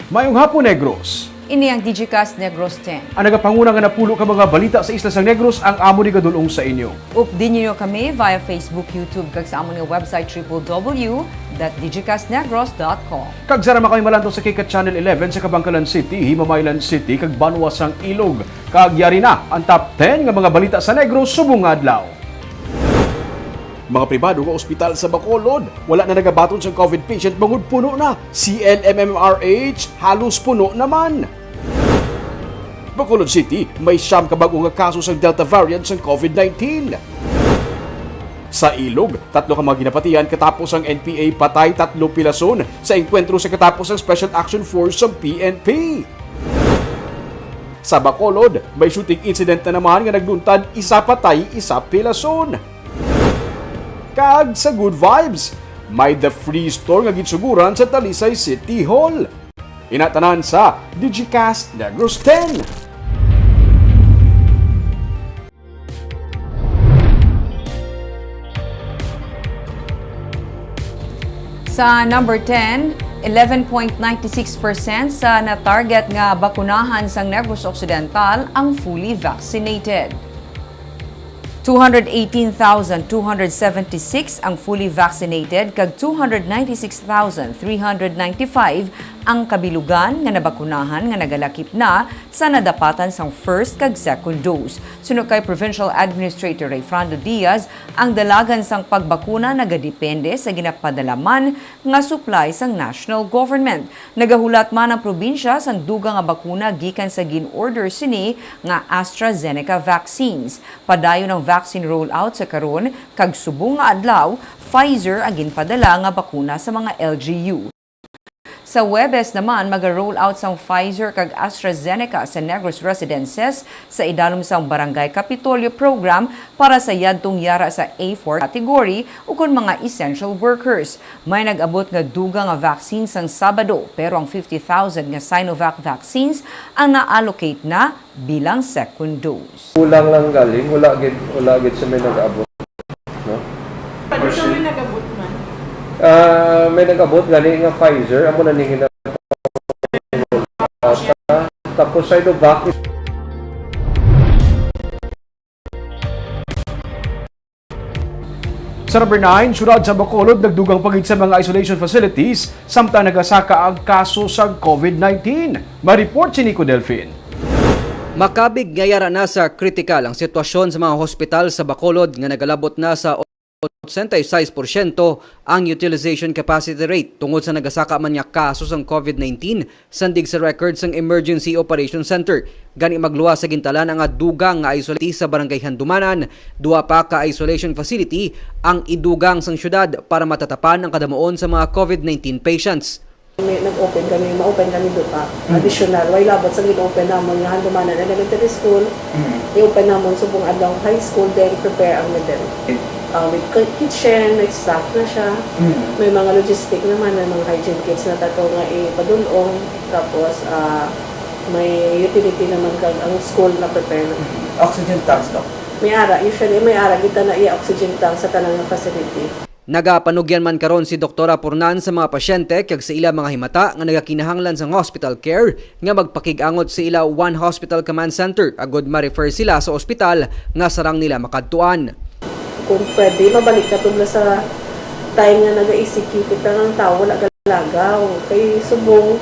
Mayong hapon, Negros. Ini ang Digicast Negros 10. Ang nagapanguna nga napulo ka mga balita sa isla sang Negros ang amo ni gadulong sa inyo. Updin niyo kami via Facebook, YouTube, kag sa amon nga website www.digicastnegros.com. Kag sarama kami malanto sa Kikat Channel 11 sa Kabangkalan City, Himamaylan City, kag Banwasang Ilog. Kag yari na ang top 10 nga mga balita sa Negros subong adlaw. Mga pribado nga ospital sa Bacolod, wala na nagabaton sa COVID patient bangod puno na. CLMMRH halos puno naman. Bacolod City, may siyam kabago nga kaso sa Delta variant sa COVID-19. Sa Ilog, 3 ka mga ginapatihan katapos ang NPA patay 3 pilason sa engkwentro sa katapos ang Special Action Force ng PNP. Sa Bacolod, may shooting incident na naman nga nagduntad 1 patay 1 pilason. Kag sa Good Vibes, may The Free Store nga gitsuguran sa Talisay City Hall. Inatanan sa Digicast Negros 10. Sa number 10, 11.96% sa na-target nga bakunahan sang Negros Occidental ang fully vaccinated. 218,276 ang fully vaccinated kag 296,395 ang kabilugan nga nabakunahan nga nagalakip na sa nadapatan sang first kag second dose. Sunod kay Provincial Administrator Rayfrando Diaz, ang dalagan sang pagbakuna nagadepende sa ginapadalaman nga supply sang national government. Nagahulat man ang probinsya sang dugang nga bakuna gikan sa gin-order sini nga AstraZeneca vaccines. Padayon ang vaccine rollout sa karon kag subong nga adlaw, Pfizer ang ginpadala nga bakuna sa mga LGU. Sa Huwebes naman, mag-roll out sang Pfizer kag AstraZeneca sa Negros residences sa idalom sang Barangay Kapitolyo program para sa yadtong yara sa A4 category ukon mga essential workers. May nag-abot nga duga nga vaccine sang Sabado pero ang 50,000 nga Sinovac vaccines ang na-allocate na bilang second dose. Kulang lang galing, wala gid sa may nag-abot. No? Paano sa may nag-abot man? May nag-abot galing nga Pfizer, amo na ningin na tapos Sinovac. Sa number 9, syudad sa Bacolod nagdugang pagid sa mga isolation facilities samtang nagasaka ang kaso sa COVID-19. Ma-report si Nico Delfin. Makabig ngayara na sa kritikal ang sitwasyon sa mga hospital sa Bacolod nga nagalabot na sa 86% ang utilization capacity rate tungod sa nagasaka man nga kaso sang COVID-19 sandig sa records ng Emergency Operation Center. Gani magluwas sa gintalan ang dugang nga isolati sa Barangay Handumanan, 2 pa ka isolation facility ang idugang sang syudad para matatapan ang kadamuon sa mga COVID-19 patients. Nag-open kami, ma-open kami doon pa. Additional, why labot sa gin-open namon nga Handumanan Elementary School, i-open namon subong adlaw high school, then prepare ang middle. With kitchen, may staff na siya, may mga logistic naman, may mga hygiene kits na tato nga ipadulong, tapos may utility naman kag ang school na prepare na. Oxygen tanks daw? Usually may ara kita na i-oxygen tank sa tanang facility. Nagapanugyan man karon si Dr. Purnan sa mga pasyente kag sa ila mga himata nga nagakinahanglan sa hospital care nga magpakig-angot sa ila One Hospital Command Center agod ma-refer sila sa ospital nga sarang nila makadtuan. Kung pwede, mabalik ka tugla sa time nga nag-ECQ kita ng tao, wala galagaw. Kay subong,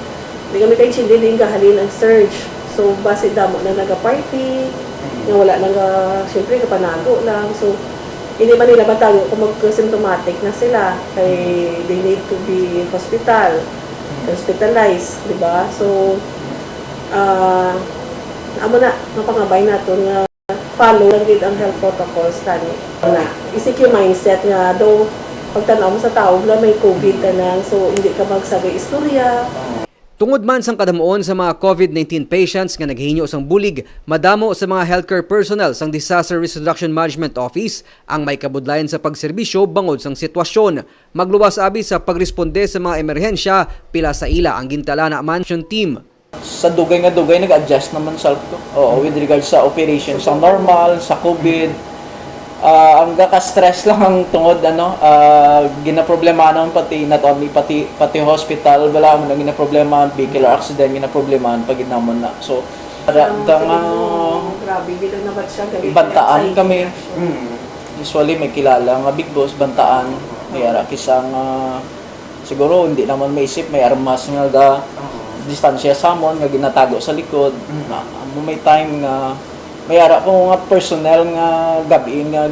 di kami kay chindi din gahalin ang surge. So, base damo na naga-party, nga wala siyempre kapanago lang. So, hindi man nila matago kung mag-symptomatic na sila. Kay they need to be hospitalized, di ba? So, amo na, mapangabay nato nga follow lang din ang health protocols tani. ECQ mindset nga daw pagtanaw mo sa tao wala may COVID ka na, so hindi ka magsagay istorya. Tungod man sang kadamuon sa mga COVID-19 patients nga naghinyo sang bulig, madamo sa mga healthcare personnel sang Disaster Risk Reduction Management Office ang may kabudlayan sa pagserbisyo bangod sang sitwasyon. Magluwas abi sa pagresponde sa mga emerhensya, pila sa ila ang gintala na mansion team. Sa dugay nag-adjust naman sa with regards sa operations sa normal, sa COVID. Ang gaka-stress lang ang tungod ginaproblema naman pati not only pati hospital wala man ang ginaproblema vehicular accident ginaproblema pag inamon na. So Grabe, gito na ba't siya? bantaan kami. Usually may kilala nga big boss bantaan mayara kisang siguro hindi naman maisip may armas nga distansya samon nga ginatago sa likod. May time nga mayara ko nga personnel nga gabi nga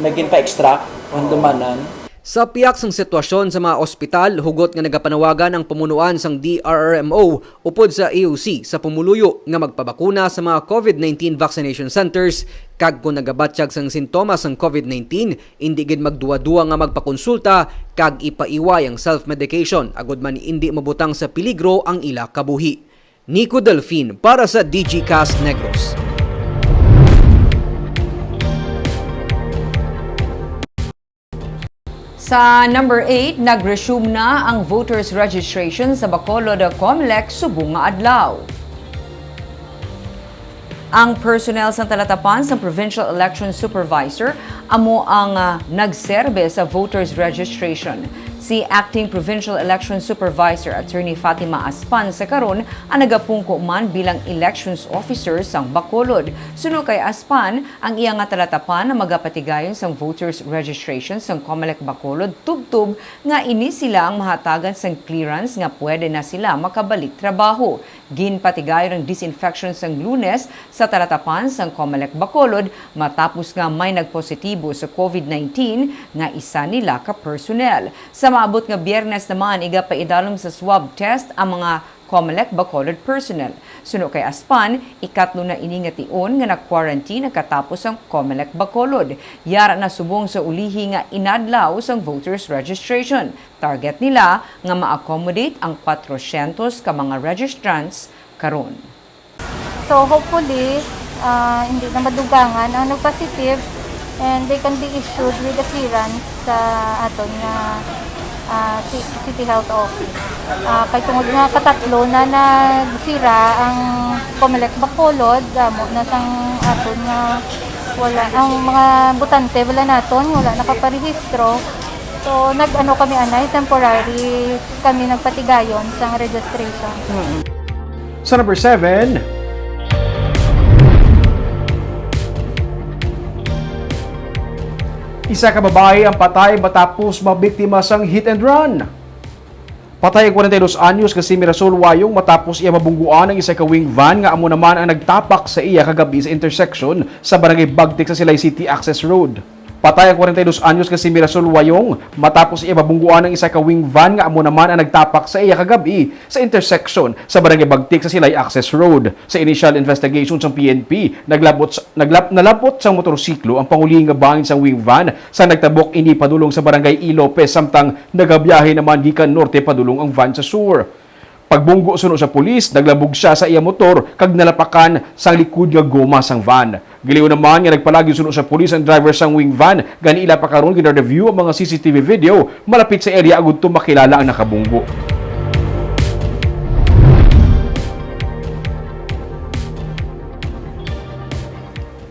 naging pa-extract ang dumanan. Sa piyak sang sitwasyon sa mga ospital, hugot nga nagapanawagan ang pamunuan sang DRRMO upod sa EOC sa pumuluyo nga magpabakuna sa mga COVID-19 vaccination centers kag kung nagabatsyag sang sintomas ng COVID-19, hindi gid magduwa-duwa nga magpakonsulta kag ipaiway ang self-medication agud man hindi mabutang sa peligro ang ila kabuhi. Nico Delfin para sa DGCast Negros. Sa number 8, nag-resume na ang voters registration sa Bacolod Comelec subong nga adlaw. Ang personnel sa talatapan sa Provincial Election Supervisor amo ang nagserbe sa voters registration. Si Acting Provincial Election Supervisor Attorney Fatima Aspan sa karon ang nagapungko man bilang Elections Officer sang Bacolod. Suno kay Aspan, ang iya nga talatapan na magapatigayon sang voters registration sang Comelec Bacolod tubtub nga ini sila ang mahatagan sang clearance nga pwede na sila makabalik trabaho. Ginpatigayon ang disinfection sang Lunes sa talatapan sang Comelec Bacolod matapos nga may nagpositibo sa COVID-19 nga isa nila ka personnel. Sa maabot nga Biyernes naman, igapaidalom sa swab test ang mga Comelec Bacolod personnel. Suno kay Aspan, ikatlo na ini nga tion nga nag-quarantine katapos ang Comelec Bacolod. Yara na subong sa ulihi nga inadlaw sang voters registration. Target nila nga ma-accommodate ang 400 ka mga registrants karon. So hopefully, hindi na madugangan ang nag-positive and they can be issued with a clearance sa aton nga City Health Office. Kay tungod nga katatlo na nagsira ang Comelec Bacolod, damo na sang aton nga wala ang mga butante wala naton, wala nakaparehistro. So nag-ano kami anay temporary kami nagpatigayon sang registration. Sa number 7, isa ka babae ang patay matapos mabiktima sang hit and run. Patay ang 42 anyos nga si Mirasol Wayong matapos iya mabungguan ang isa ka wing van nga amo naman ang nagtapak sa iya kagabi sa intersection sa barangay Bagtik sa Silay City Access Road. Patay ang 42 anyos nga si Mirasol Wayong matapos iya mabungguan ang isa ka wing van nga amo naman ang nagtapak sa iya kagabi sa intersection sa barangay Bagtik sa Silay Access Road. Sa initial investigation sa PNP, nalapot sa motorsiklo ang panguling nga bangin sa wing van sa nagtabok ini padulong sa barangay Ilopez samtang nagabiyahe naman gikan norte padulong ang van sa sur. Pagbunggo suno sa pulis, naglabog siya sa iya motor kag nalapakan sang likod nga goma sang van. Giliw naman nga nagpalagi suno sa pulis ang driver sang wing van, gani ila pa karon gina-review ang mga CCTV video malapit sa area agud to makilala ang nakabunggo.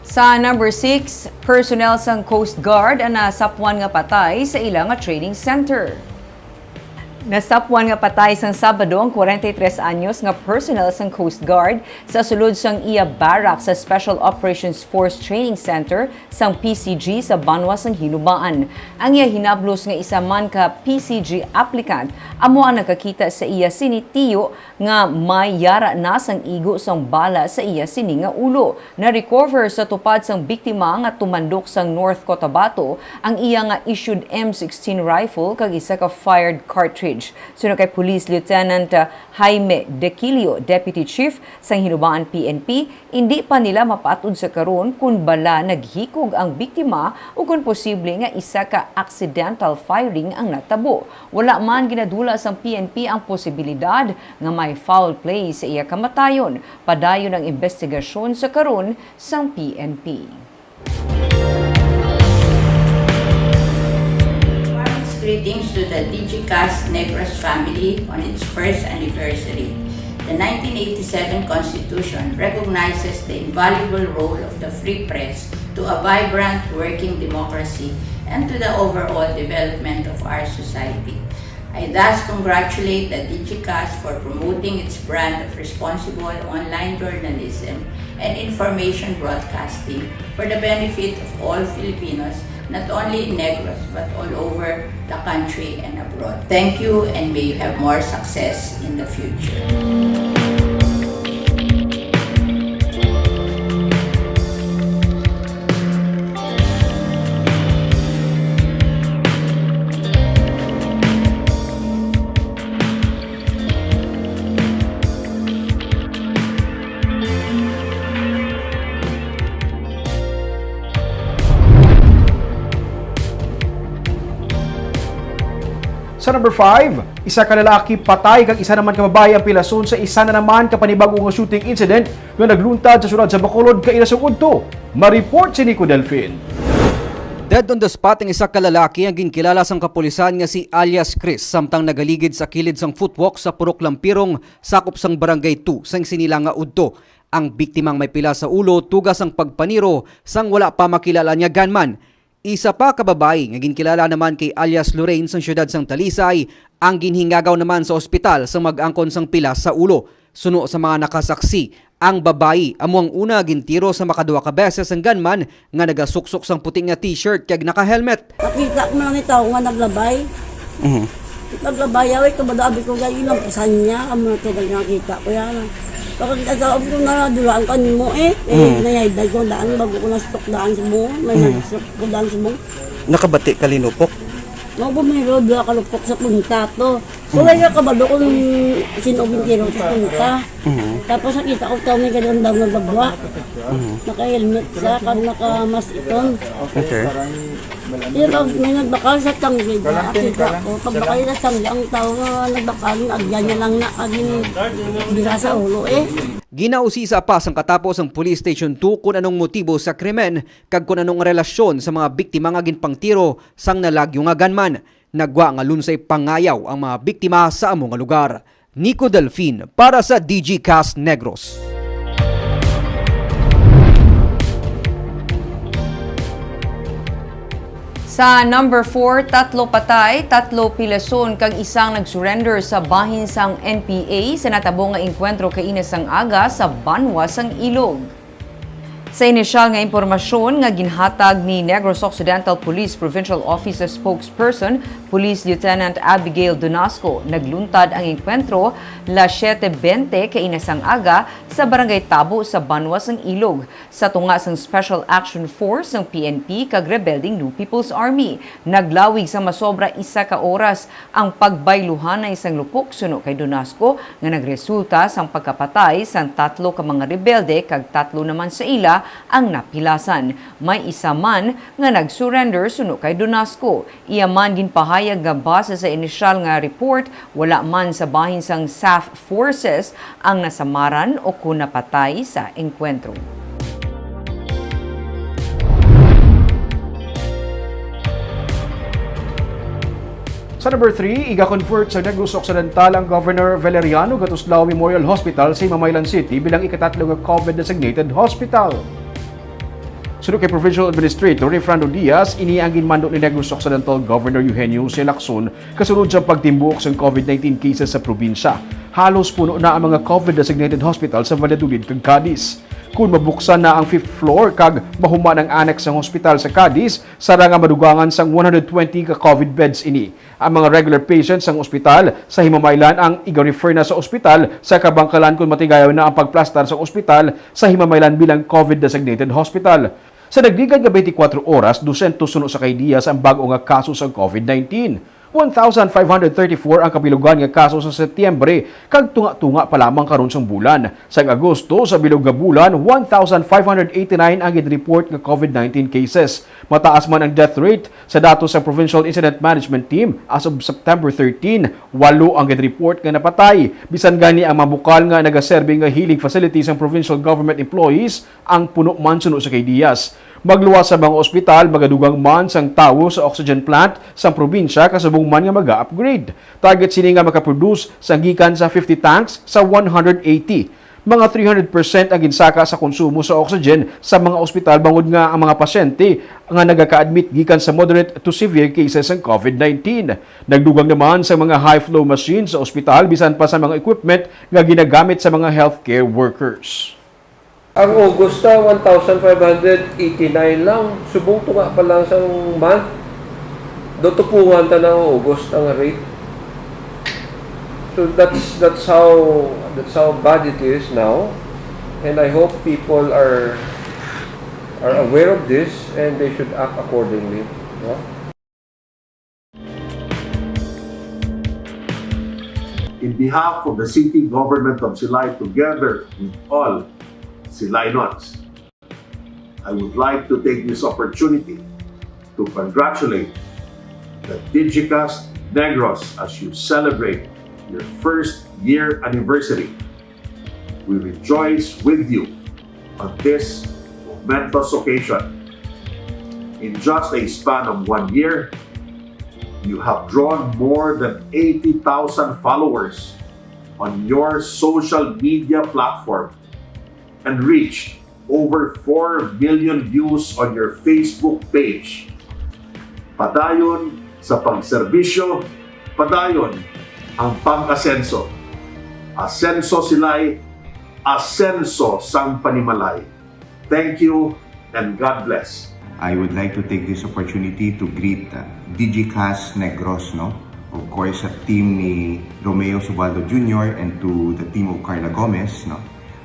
Sa number 6, personnel sang Coast Guard ang nasapwan nga patay sa ilang nga training center. Nasapwan nga patay sang Sabado ang 43 anyos nga personnel sang Coast Guard sa sulod sang iya barak sa Special Operations Force Training Center sang PCG sa Banwa sang Hinubaan. Ang iya hinablos nga isa man ka PCG applicant amo ang nakakita sa iya sinitiyo nga may yara na sang igo sang bala sa iya sini nga ulo. Na-recover sa tupad sang biktima nga tumandok sang North Cotabato ang iya nga issued M16 rifle kag isa ka fired cartridge. Suno kay Police Lieutenant Jaime Dequilio, Deputy Chief sang Hinubaan PNP, hindi pa nila mapatud sa karon kung bala naghikog ang biktima o kung posible nga isa ka accidental firing ang natabo. Wala man ginadula sang PNP ang posibilidad nga may foul play sa iya kamatayon. Padayon ang investigasyon sa karon sang PNP. Greetings to the DGCast Negros family on its first anniversary. The 1987 Constitution recognizes the invaluable role of the free press to a vibrant working democracy and to the overall development of our society. I thus congratulate the DigiCast for promoting its brand of responsible online journalism and information broadcasting for the benefit of all Filipinos, not only in Negros but all over the country and abroad. Thank you, and may you have more success in the future. Sa number 5, isa ka lalaki patay kag isa naman ka babae ang pilason sa isa na naman ka panibagong nga shooting incident nga nagluntad sa syudad sa Bacolod kay ilasong udto. Ma-report si Nico Delfin. Dead on the spot ang isa ka lalaki ang ginkilala sang kapulisan nga si alias Chris samtang nagaligid sa kilid sang footwalk sa Purok Lampirong, sakop sang Barangay 2 sang Sinilanga Udto. Ang biktimang may pila sa ulo tugas ang pagpaniro sang wala pa makilala niya gunman. Isa pa ka babae nga ginkilala naman kay alias Lorraine sang syudad sang Talisay ang ginhingagaw naman sa ospital sa mag-angkon sang pila sa ulo. Suno sa mga nakasaksi, ang babae amo ang una gintiro sa makaduwa ka beses ang gunman nga nagasuksok sang puting nga t-shirt kag naka-helmet. Nakita ko lang ito nga naglabay. Naglabay, away ko madabi ko gaya ilang pasan niya. Amo na ito nakita ko yan. Bakit nagkakaab ko na dulaan ka ni mo nayayday ko daan bago ko na-stock daan sa mo. May nag-stock ko daan sa mo. Nakabati ka linupok? Mga bumiro, dula ka lupok sa punta to. So, kaya kabalo ko nung sinubing kiro sa punta. Tapos nakita ko ito may ganun daw na bagwa. Naka-helmet siya, naka-mask iton. Okay. Pero may nagbakal sa tanggi, nakita ko. Pagbakal sa tanggi, ang tao nga nagbakal, agyan niya lang na agin bira sa ulo Ginausisa pa sang katapos ang Police Station 2 kung anong motibo sa krimen kag kung anong relasyon sa mga biktima nga ginpangtiro sang nalagyo nga gunman. Nagwa nga lunsay pangayaw ang mga biktima sa among nga lugar. Nico Delfin para sa DigiCast Negros. Sa number 4, 3 patay, 3 pilason kag isang nagsurrender sa bahin sang NPA sa natabo nga engkwentro kainis sang aga sa Banwa sang Ilog. Sa inisyal nga impormasyon nga ginhatag ni Negros Occidental Police Provincial Office spokesperson, Police Lieutenant Abigail Donasco, nagluntad ang engkwentro las 7:20 kainasang aga sa Barangay Tabo sa Banwa sang Ilog sa tunga sang Special Action Force ng PNP kag Rebelding New People's Army. Naglawig sa masobra 1 ka oras ang pagbayluhan ng isang lupok suno kay Donasco nga nagresulta sang pagkapatay sang 3 ka mga rebelde kag 3 naman sa ila ang napilasan. May isa man nga nag-surrender suno kay Donasco. Iya man ginpahayag nga base sa inisyal nga report, wala man sa bahin sang SAF forces ang nasamaran o kung napatay sa engkwentro. Sa number 3, iga-convert sa Negros Occidental ang Governor Valeriano Gatuslao Memorial Hospital sa Himamaylan City bilang ikatatlong COVID-designated hospital. Sunod kay Provincial Administrator Refrando Diaz, ini ang ginmando ni Negros Occidental Governor Eugenio C. Lacson kasunod sa pagtimbuk sa COVID-19 cases sa probinsya. Halos puno na ang mga COVID-designated hospital sa Valladolid kag Cadiz. Kung mabuksan na ang 5th floor kag mahuma ng annex ng hospital sa Cadiz, sara nga madugangan sang 120 ka COVID beds ini. Ang mga regular patients sa ospital sa Himamaylan ang iga-refer na sa ospital sa Kabangkalan kung matigayaw na ang pagplastar sa ospital sa Himamaylan bilang COVID-designated hospital. Sa nagdigad nga 24 oras, 200 suno sa kay Diaz ang bago nga kaso sa COVID-19. 1,534 ang kabilugan nga kaso sa Setyembre, kag tunga-tunga pa lamang karon sang bulan. Sa Agosto, sa bilog nga bulan, 1,589 ang gid-report nga COVID-19 cases. Mataas man ang death rate sa datos sa Provincial Incident Management Team as of September 13, 8 ang gid-report nga napatay. Bisan gani ang mabukal nga nagaserbe nga healing facilities ang provincial government employees ang puno man suno sa kay Diaz. Magluwas sa mga ospital, magadugang man sang tawo sa oxygen plant sa probinsya kasubong man nga maga-upgrade. Target sini nga makaproduce sa gikan sa 50 tanks sa 180. Mga 300% ang ginsaka sa konsumo sa oxygen sa mga ospital bangod nga ang mga pasyente nga nagaka-admit gikan sa moderate to severe cases ng COVID-19. Nagdugang naman sa mga high-flow machines sa ospital bisan pa sa mga equipment nga ginagamit sa mga healthcare workers. Ang August na 1,589 lang. Subong tunga pa lang sa month. Dotupungan ta ng August ang rate. So that's how bad it is now. And I hope people are aware of this and they should act accordingly. No? In behalf of the city government of Silay, together with all Silaynots, I would like to take this opportunity to congratulate the Digicast Negros as you celebrate your first year anniversary. We rejoice with you on this momentous occasion. In just a span of 1 year, you have drawn more than 80,000 followers on your social media platform and reached over 4 million views on your Facebook page. Padayon sa pagserbisyo, padayon ang pang-asenso. Asenso Silay, asenso sang Panimalay. Thank you and God bless. I would like to take this opportunity to greet Digicast Negros, no? Of course, sa team ni Romeo Subaldo Jr. and to the team of Carla Gomez, no?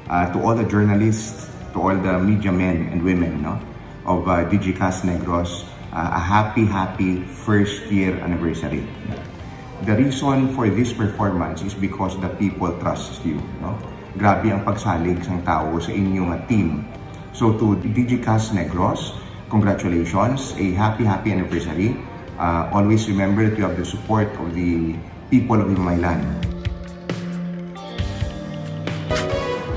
To all the journalists, to all the media men and women, no? Of Digicast Negros, a happy first year anniversary. The reason for this performance is because the people trust you, no? Grabe ang pagsalig ng tao sa inyong team. So to Digicast Negros, congratulations, a happy anniversary. Always remember that you have the support of the people of Himaylan.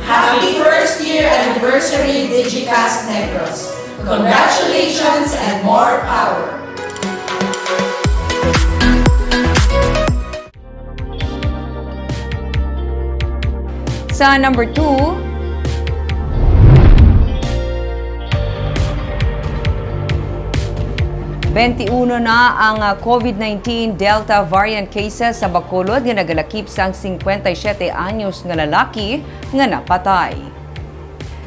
Happy first year anniversary, Digicast Negros. Congratulations and more power. Sa number 2, na ang COVID-19 Delta variant cases sa Bacolod nga nagalakip sang 57 anyos nga lalaki nga napatay.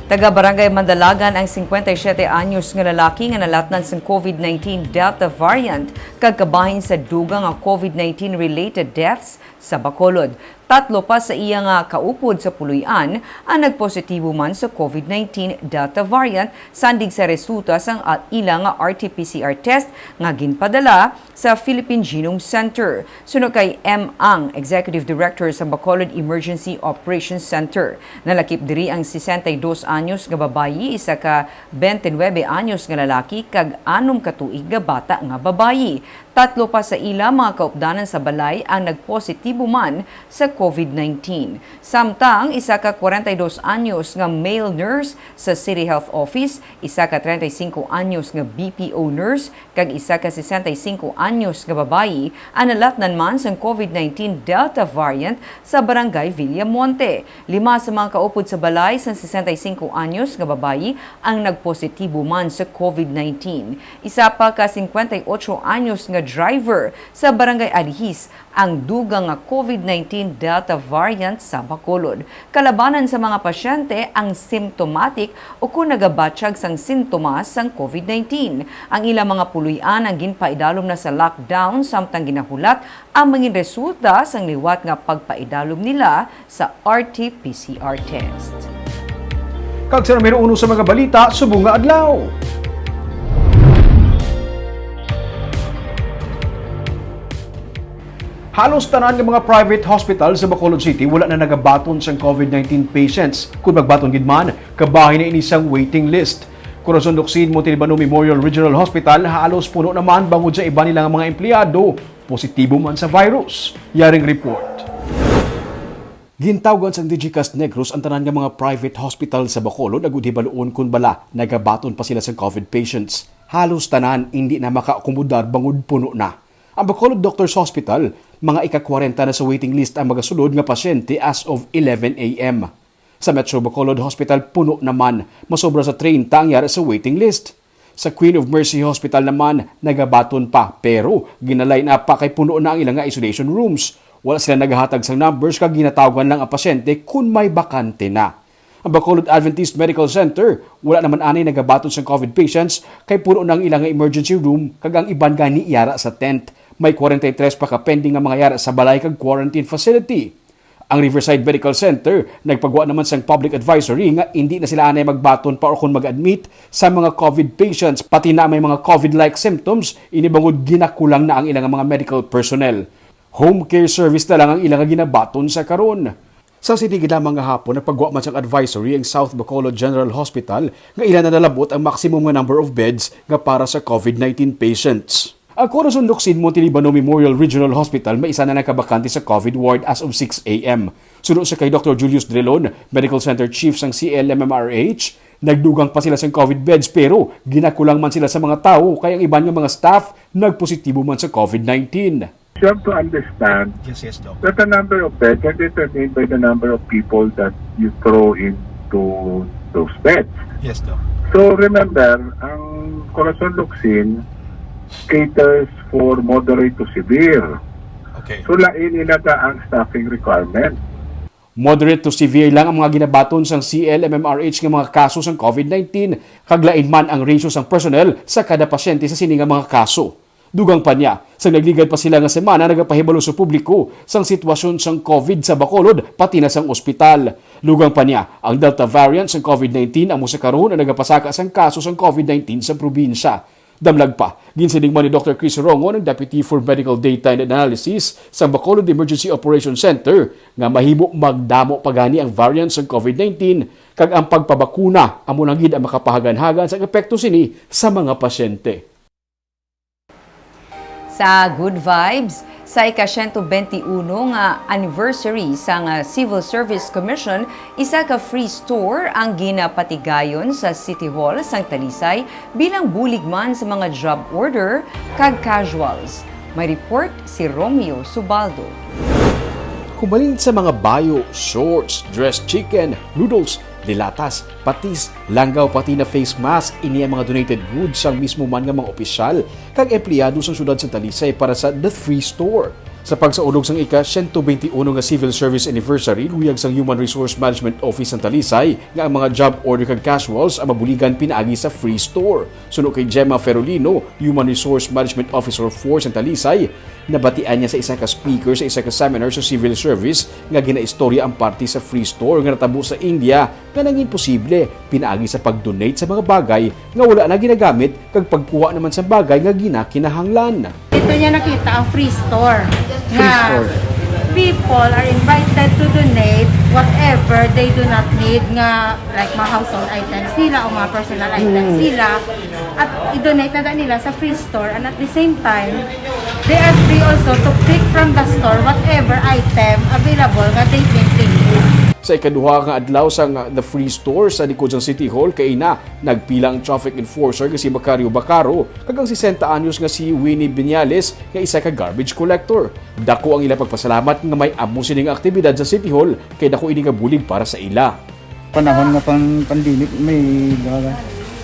Taga-Barangay Mandalagan ang 57 anyos nga lalaki nga nalatnan sang COVID-19 Delta variant kagkabahin sa dugang nga COVID-19 related deaths sa Bacolod. 3 pa sa iya nga kaupod sa Puluyan ang nagpositibo man sa COVID-19 Delta variant sandig sa resulta sang ilang RT-PCR test nga ginpadala sa Philippine Genome Center. Sunod kay M. Ang, Executive Director sa Bacolod Emergency Operations Center. Nalakip diri ang 62 anyos nga babayi, isa ka 29 anyos nga lalaki kag 6 ka tuig nga bata nga babayi. 3 pa sa ila mga kaupdanan sa balay ang nagpositibo man sa COVID-19. Samtang isa ka 42 anyos nga male nurse sa City Health Office, isa ka 35 anyos nga BPO nurse, kag isa ka 65 anyos nga babayi ang nalatnan man sa COVID-19 Delta variant sa Barangay Villamonte. 5 sa mga kaupod sa balay sa 65 anyos nga babayi ang nagpositibo man sa COVID-19. Isa pa ka 58 anyos nga driver sa Barangay Alihis ang dugang nga COVID-19 Delta variant sa Bacolod. Kalabanan sa mga pasyente ang symptomatic o kung nagabatsyag sang sintomas sang COVID-19. Ang ilang mga puluyan ang ginpaidalom na sa lockdown samtang ginahulat ang mga resulta sang liwat nga pagpaidalom nila sa RT-PCR test. Kag sa numero 1 sa mga balita, subong nga adlaw. Halos tanan ng mga private hospital sa Bacolod City wala na nagabaton sa COVID-19 patients. Kung magbaton gid man, kabahin na inisang waiting list. Corazon Docsin Montalbano Memorial Regional Hospital halos puno naman bangod sa iba nilang mga empleyado positibo man sa virus. Yaring report. Gintawgan sang Digicast Negros ang tanan nga mga private hospital sa Bacolod agud hibaluon kun bala nagabaton pa sila sa COVID patients. Halos tanan hindi na makaakomodar bangod puno na. Ang Bacolod Doctors Hospital, mga ika-40 na sa waiting list ang magasulod nga pasyente as of 11 a.m. Sa Metro Bacolod Hospital, puno naman. Masobra sa 30 ang yara sa waiting list. Sa Queen of Mercy Hospital naman, nagabaton pa pero ginalain na pa kay puno na ang ilang nga isolation rooms. Wala sila naghahatag sa numbers kag ginatawagan lang ang pasyente kung may bakante na. Ang Bacolod Adventist Medical Center, wala naman anay nagabaton sa COVID patients kay puno na ang ilang nga emergency room kag ang iban gani yara sa tent. May 43 pa ka pending nga mga yara sa balay kag quarantine facility. Ang Riverside Medical Center, nagpagawa naman sa public advisory nga hindi na sila anay magbaton pa o kung mag-admit sa mga COVID patients, pati na may mga COVID-like symptoms, inibangod ginakulang na ang ilang mga medical personnel. Home care service na lang ang ilang ginabaton sa karon. Sa sinigid lamang nga hapon, nagpagawa man sa advisory ang South Bacolod General Hospital nga ilan na nalabot ang maximum nga number of beds nga para sa COVID-19 patients. Ang Corazon Locsin Montelibano Memorial Regional Hospital may isa na nakabakante sa COVID ward as of 6 a.m. Sunod sa kay Dr. Julius Drilon, Medical Center Chief sang CLMMRH, nagdugang pa sila sa COVID beds pero ginakulang man sila sa mga tao kaya ang iban nga mga staff nagpositibo man sa COVID-19. You have to understand that the number of beds are determined by the number of people that you throw into those beds. Yes, Doc. So remember, ang Corazon Locsin caters for moderate to severe. Okay. So lain nila ang staffing requirement. Moderate to severe lang ang mga ginabaton sang CLMMRH nga mga kaso sang COVID-19, kaglain man ang ratio sang personnel sa kada pasyente sa sini nga mga kaso. Dugang pa niya, sa nagligad pa sila nga semana nagapahibalo sa publiko sang sitwasyon sang COVID sa Bacolod pati na sang ospital. Lugang pa niya, ang Delta variant sang COVID-19 amo sa karon ang nagapasaka sang kaso sang COVID-19 sa probinsya. Damlag pa, ginsinig man ni Dr. Chris Rongo ng Deputy for Medical Data and Analysis sa Bacolod Emergency Operations Center nga mahimo magdamo pagani ang variant sang COVID-19 kag ang pagpabakuna amo nang gid ang makapahagan-hagan sa epekto sini sa mga pasyente. Sa Good Vibes, sa ika-121 nga anniversary sa Civil Service Commission, isa ka free store ang ginapatigayon sa City Hall sang Talisay bilang bulig man sa mga job order kag casuals. May report si Romeo Subaldo. Kumalin sa mga bayo, shorts, dressed chicken, noodles, dilatas, patis, langgaw pati na face mask ini ang mga donated goods sang mismo man nga mga opisyal kag empleyado sa syudad sa Talisay para sa The Free Store. Sa pagsaulog sang ika-121 nga Civil Service Anniversary, luyag sang Human Resource Management Office ng Talisay nga ang mga job order kag casuals ang mabuligan pinaagi sa Free Store. Suno kay Gemma Ferolino, Human Resource Management Officer 4 sa Talisay, nabatian niya sa isa ka speaker sa isa ka seminar sa civil service nga ginaistorya ang party sa Free Store nga natabo sa India nga nangin posible pinaagi sa pag-donate sa mga bagay nga wala na ginagamit kag pagkuha naman sa bagay nga ginakinahanglan. Ito niya nakita ang free store. People are invited to donate whatever they do not need nga like mga household items nila o mga personal items nila at i-donate na nila sa free store, and at the same time they are free also to pick from the store whatever item available nga they think they need. Sa ikaduha nga adlaw sang The Free Store sa likod ng City Hall kay na nagpilang traffic enforcer nga si Macario Bacaro kag ang 60 anyos nga si Winnie Viñales nga isa ka garbage collector. Dako ang ila pagpasalamat nga may amo sining aktibidad sa City Hall kay dako ini nga bulig para sa ila. Panahon nga pandemic may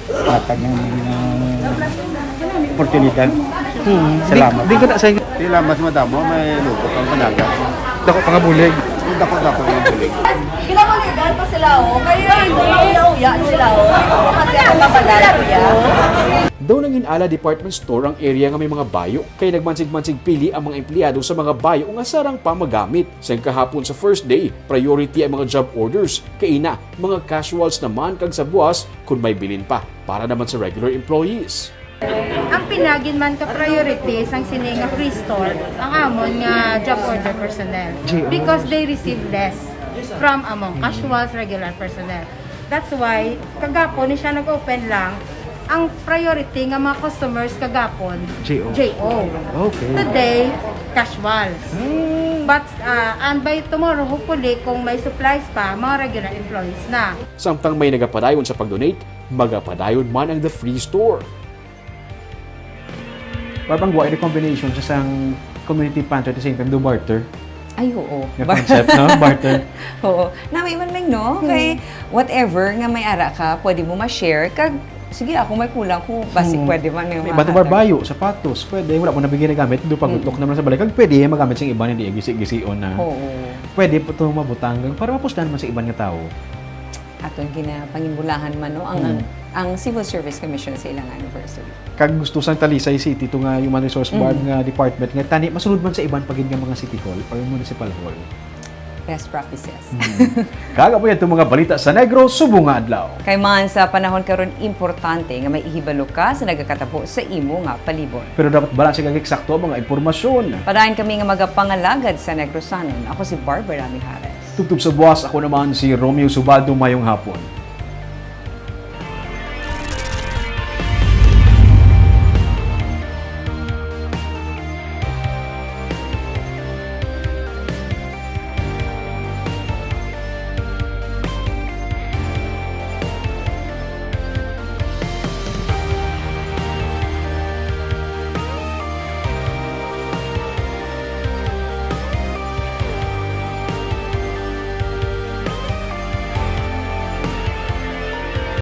hatag ng oportunidad. Salamat. Di ko na sa inyo. Sila mas madamo, may lupot ang panaga. Dako pangabulig. Dako yung bulig. Kinabuligan pa sila kaya hindi uya sila kasi ako kabalala kuya. Daw nang inala department store ang area nga may mga bayo kay nagmansig-mansig pili ang mga empleyado sa mga bayo nga sarang pa magamit. Sa kahapon sa first day, priority ang mga job orders kay ina mga casuals naman kag sa buwas kung may bilin pa para naman sa regular employees. Ang pinagin man ka priorities ang sining nga free store ang amon nga job order personnel because they receive less from among casuals, regular personnel. That's why kagapon ni siya nag-open lang ang priority nga mga customers kagapon JO. Okay. Today casuals. But and by tomorrow hopefully kung may supplies pa mga regular employees na. Samtang may nagapadayon sa pag-donate, magapadayon man ang The Free Store. Parang buhay na combination sa isang community pantry at the same time do barter. Ay, oo. Yung concept, no? Barter. Oo. Nami man lang, no? Kay whatever nga may ara ka, pwede mo ma-share. Kag, sige, ako may kulang ko. Basic, pwede man yung Iba barbayo, sapatos, pwede. Wala mo nabigyan na gamit. Doon pagutok naman sa balik. Kag pwede magamit sa iba na di gisi-gision na. Oo. Pwede po ito mabutang para mapusdan man sa iban nga tao. Atong ginapangimbulahan man, no? Ang Civil Service Commission sa ilang anniversary. Kag gusto sang Talisay City ito nga Human Resource Board nga department nga tani masunod man sa iban pagin nga mga city hall or municipal hall. Best practices. Kaga po yan itong mga balita sa Negros subong nga adlaw. Kay man sa panahon karon importante nga may ihibalo ka sa nagakatabo sa imo nga palibot. Pero dapat balanse kag eksakto ang mga impormasyon. Padayon kami nga magapangalagad sa Negrosanon. Ako si Barbara Mijares. Tugtog sa buwas, ako naman si Romeo Subaldo. Mayong hapon.